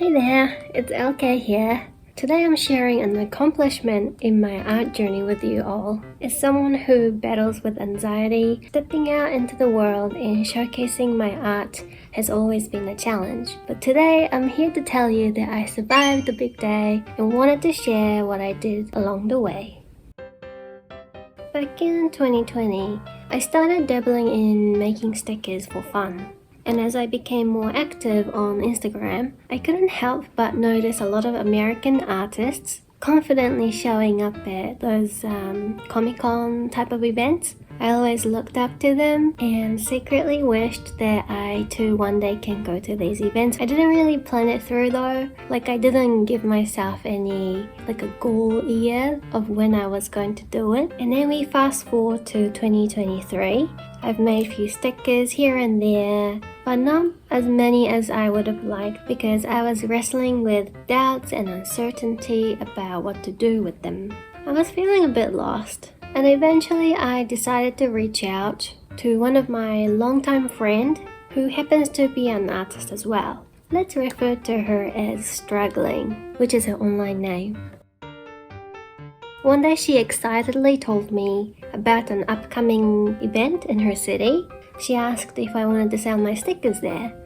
Hey there, it's elcay here. Today I'm sharing an accomplishment in my art journey with you all. As someone who battles with anxiety, stepping out into the world and showcasing my art has always been a challenge. But today I'm here to tell you that I survived the big day and wanted to share what I did along the way. Back in 2020, I started dabbling in making stickers for fun. And as I became more active on Instagram, I couldn't help but notice a lot of American artists confidently showing up at those Comic-Con type of events. I always looked up to them and secretly wished that I too one day can go to these events. I didn't really plan it through though. I didn't give myself any a goal year of when I was going to do it. And then we fast forward to 2023. I've made a few stickers here and there, but not as many as I would have liked because I was wrestling with doubts and uncertainty about what to do with them. I was feeling a bit lost, and eventually I decided to reach out to one of my longtime friends who happens to be an artist as well. Let's refer to her as Struggling, which is her online name. One day she excitedly told me about an upcoming event in her city. She asked if I wanted to sell my stickers there.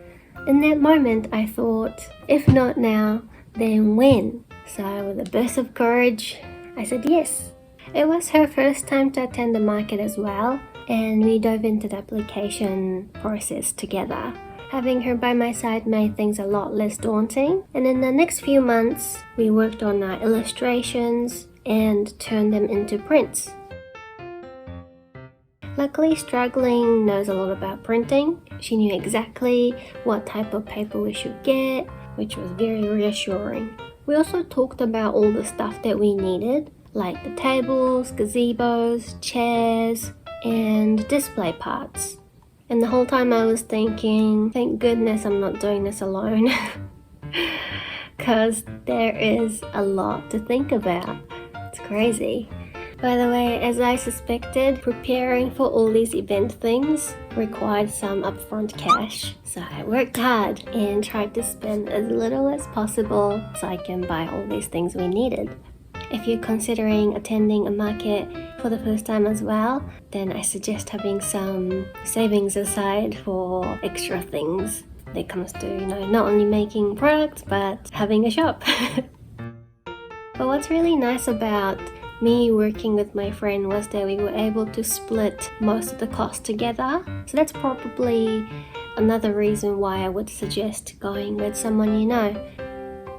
In that moment I thought, if not now, then when? So with a burst of courage, I said yes. It was her first time to attend the market as well, and we dove into the application process together. Having her by my side made things a lot less daunting, and in the next few months we worked on our illustrations and turned them into prints. Luckily, Struggling knows a lot about printing. She knew exactly what type of paper we should get, which was very reassuring. We also talked about all the stuff that we needed, like the tables, gazebos, chairs, and display parts. And the whole time I was thinking, thank goodness I'm not doing this alone. Because there is a lot to think about. It's crazy. By the way, as I suspected, preparing for all these event things required some upfront cash. So I worked hard and tried to spend as little as possible so I can buy all these things we needed. If you're considering attending a market for the first time as well, then I suggest having some savings aside for extra things when it comes to, not only making products, but having a shop. But what's really nice about me working with my friend was that we were able to split most of the cost together. So that's probably another reason why I would suggest going with someone you know.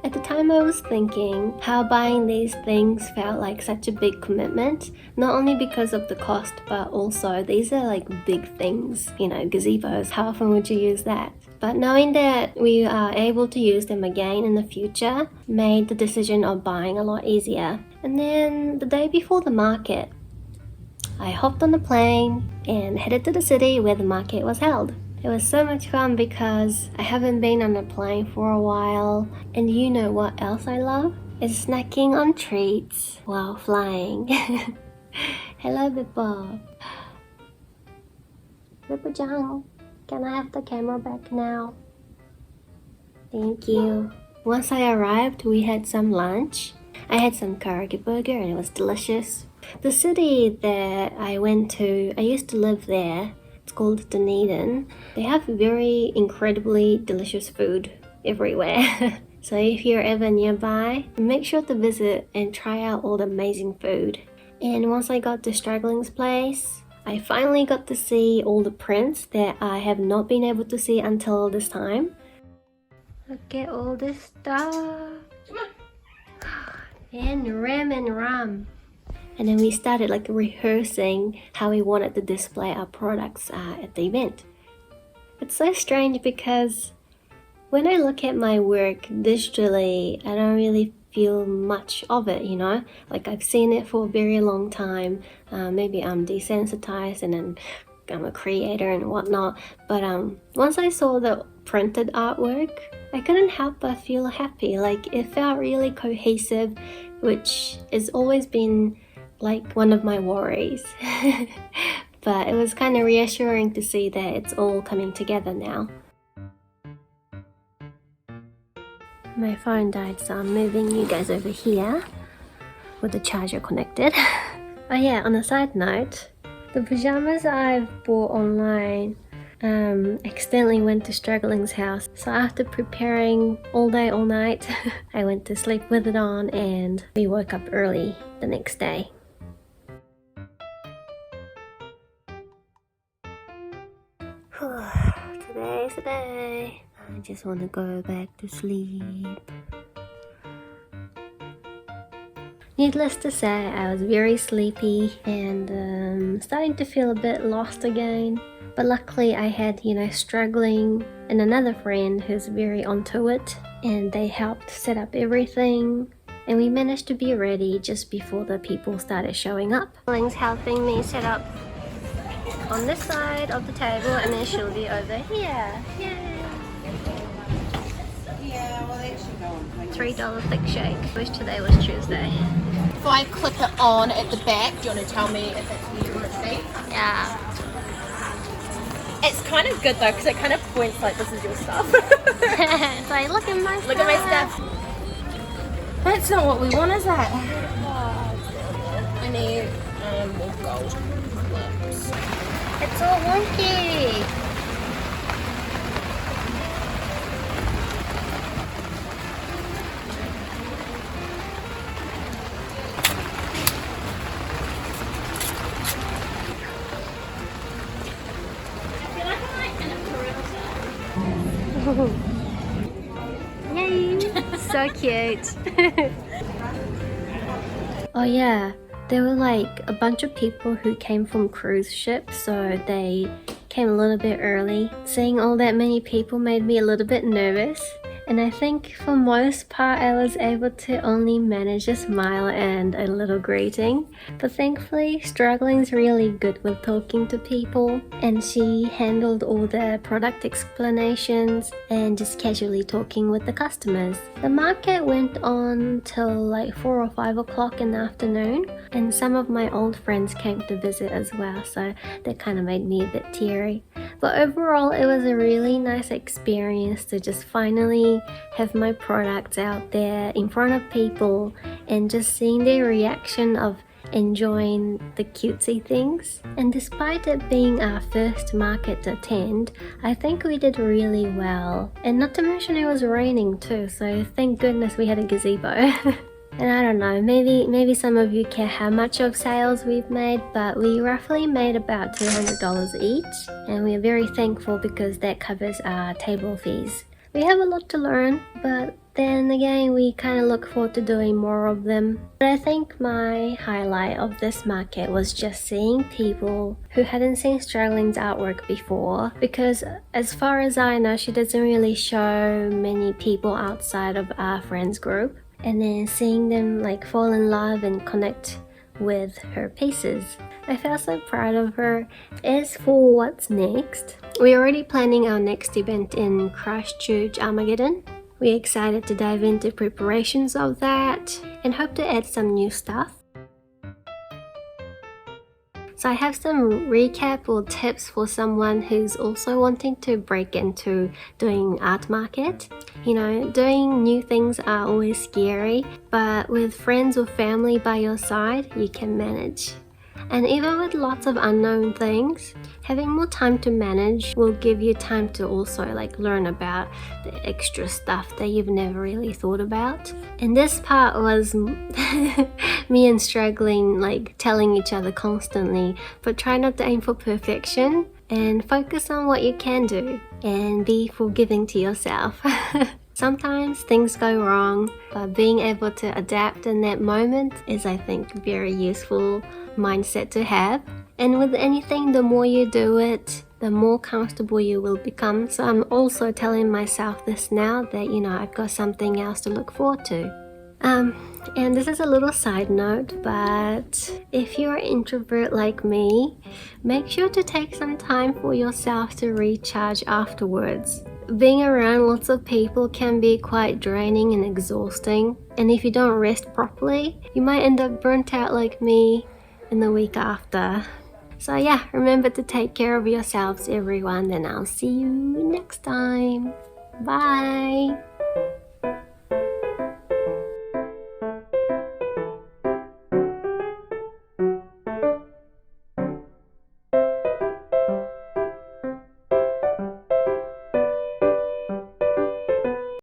At the time I was thinking how buying these things felt like such a big commitment, not only because of the cost, but also these are big things, gazebos, how often would you use that? But knowing that we are able to use them again in the future made the decision of buying a lot easier. And then the day before the market, I hopped on the plane and headed to the city where the market was held. It was so much fun because I haven't been on a plane for a while, and you know what else I love? Is snacking on treats while flying. Hello Bippo. Bippo-chan, can I have the camera back now? Thank you. Once I arrived, we had some lunch. I had some karaage burger and it was delicious. The city that I went to, I used to live there. It's called Dunedin. They have very incredibly delicious food everywhere. So if you're ever nearby, make sure to visit and try out all the amazing food. And once I got to Struggling's place, I finally got to see all the prints that I have not been able to see until this time. Look at all this stuff. And ram. And then we started rehearsing how we wanted to display our products at the event. It's so strange because when I look at my work digitally, I don't really feel much of it, I've seen it for a very long time. Maybe I'm desensitized and then I'm a creator and whatnot. But once I saw the printed artwork, I couldn't help but feel happy. It felt really cohesive, which has always been one of my worries. But it was kind of reassuring to see that it's all coming together now. My phone died, so I'm moving you guys over here with the charger connected. Oh yeah, on a side note, the pajamas I've bought online accidentally went to Struggling's house. So after preparing all day, all night, I went to sleep with it on and we woke up early the next day. Today's the day. I just want to go back to sleep. Needless to say, I was very sleepy and starting to feel a bit lost again. But luckily I had, Struggling and another friend who's very onto it, and they helped set up everything. And we managed to be ready just before the people started showing up. Struggling's helping me set up on this side of the table, and then she'll be over here. Yay! Yeah, well, they should go on. $3 thick shake. Wish today was Tuesday. If I clip it on at the back, do you want to tell me if it's where you want it to be? Yeah. It's kind of good though, because it kind of points like this is your stuff. It's like, look at my stuff. Look at my stuff. That's not what we want, is that? I need more gold clips. It's all wonky. Yay! So cute. Oh yeah, there were like a bunch of people who came from cruise ships, so they came a little bit early. Seeing all that many people made me a little bit nervous, and I think for most part I was able to only manage a smile and a little greeting. But thankfully Struggling's really good with talking to people, and she handled all the product explanations and just casually talking with the customers. The market went on till like 4 or 5 o'clock in the afternoon, and some of my old friends came to visit as well, so that kind of made me a bit teary. But overall it was a really nice experience to just finally have my products out there in front of people and just seeing their reaction of enjoying the cutesy things. And despite it being our first market to attend, I think we did really well. And not to mention it was raining too, so thank goodness we had a gazebo. And I don't know, maybe some of you care how much of sales we've made, but we roughly made about $200 each, and we're very thankful because that covers our table fees. We have a lot to learn, but then again we kind of look forward to doing more of them. But I think my highlight of this market was just seeing people who hadn't seen Struggling's artwork before, because as far as I know she doesn't really show many people outside of our friends group. And then seeing them like fall in love and connect with her pieces. I felt so proud of her. As for what's next, we're already planning our next event in Christchurch, Armageddon. We're excited to dive into preparations of that and hope to add some new stuff. So I have some recap or tips for someone who's also wanting to break into doing art market. Doing new things are always scary, but with friends or family by your side, you can manage. And even with lots of unknown things, having more time to manage will give you time to also learn about the extra stuff that you've never really thought about. And this part was me and Struggling telling each other constantly, but try not to aim for perfection and focus on what you can do and be forgiving to yourself. Sometimes things go wrong, but being able to adapt in that moment is, I think, very useful mindset to have. And with anything, the more you do it, the more comfortable you will become. So I'm also telling myself this now that, I've got something else to look forward to. And this is a little side note, but if you're an introvert like me, make sure to take some time for yourself to recharge afterwards. Being around lots of people can be quite draining and exhausting, and if you don't rest properly, you might end up burnt out like me in the week after. So yeah, remember to take care of yourselves, everyone, and I'll see you next time. Bye!